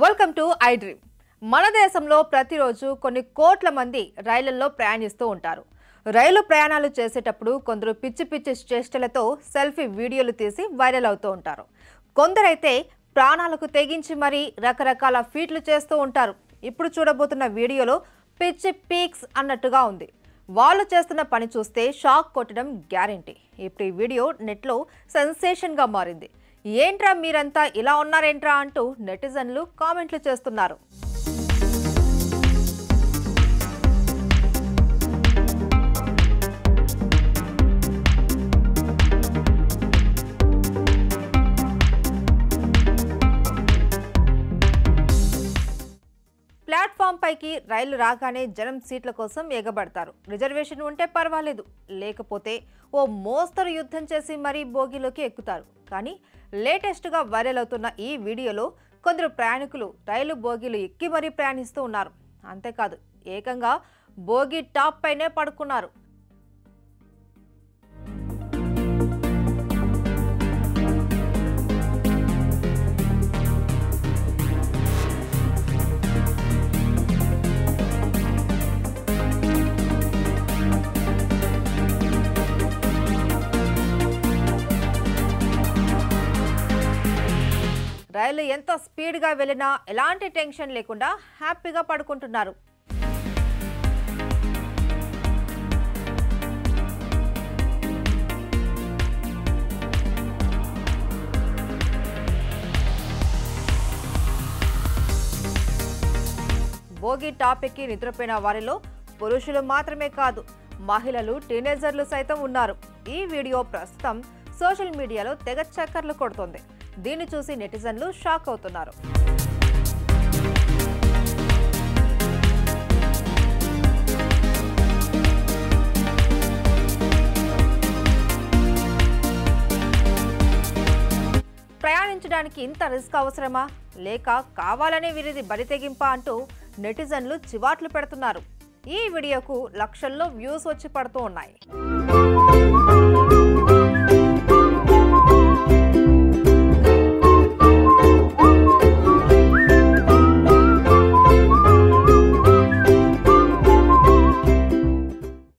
Welcome to I dream. మన దేశంలో ప్రతిరోజు కొన్ని కోట్ల మంది రైళ్లలో ప్రయాణిస్తూ ఉంటారు. రైలు ప్రయాణాలు చేసేటప్పుడు కొందరు పిచ్చి పిచ్చి చేష్టలతో సెల్ఫీ వీడియోలు తీసి వైరల్ అవుతూ ఉంటారు. కొందరైతే ప్రాణాలకు తెగించి మరీ రకరకాల ఫీట్లు చేస్తూ ఉంటారు. ఇప్పుడు చూడబోతున్న వీడియోలో పిచ్చి పీక్స్ అన్నట్టుగా ఉంది. వాళ్ళు చేస్తున్న పని చూస్తే షాక్ కొట్టడం గ్యారెంటీ. ఇప్పుడు ఈ వీడియో నెట్లో సెన్సేషన్గా మారింది. ఏంట్రా మీరంతా ఇలా ఉన్నారేంట్రా అంటూ నెటిజన్లు కామెంట్లు చేస్తున్నారు. ప్లాట్ఫామ్ పైకి రైలు రాగానే జనం సీట్ల కోసం ఎగబడతారు. రిజర్వేషన్ ఉంటే పర్వాలేదు, లేకపోతే ఓ మోస్తరు యుద్ధం చేసి మరీ బోగిలోకి ఎక్కుతారు. కానీ లేటెస్ట్గా వైరల్ అవుతున్న ఈ వీడియోలో కొందరు ప్రయాణికులు రైలు బోగీలు ఎక్కి మరీ ప్రయాణిస్తూ ఉన్నారు. అంతేకాదు, ఏకంగా బోగీ టాప్ పైనే పడుకున్నారు. రైలు ఎంత స్పీడ్గా వెళ్ళినా ఎలాంటి టెన్షన్ లేకుండా హ్యాపీగా పడుకుంటున్నారు. బోగి టాప్ ఎక్కి నిద్రపోయిన వారిలో పురుషులు మాత్రమే కాదు, మహిళలు, టీనేజర్లు సైతం ఉన్నారు. ఈ వీడియో ప్రస్తుతం సోషల్ మీడియాలో తెగ చక్కర్లు కొడుతోంది. దీన్ని చూసి నెటిజన్లు షాక్ అవుతున్నారు. ప్రయాణించడానికి ఇంత రిస్క్ అవసరమా, లేక కావాలనే వీరిది బరి తెగింపా అంటూ నెటిజన్లు చివాట్లు పెడుతున్నారు. ఈ వీడియోకు లక్షల్లో వ్యూస్ వచ్చి పడుతూ ఉన్నాయి.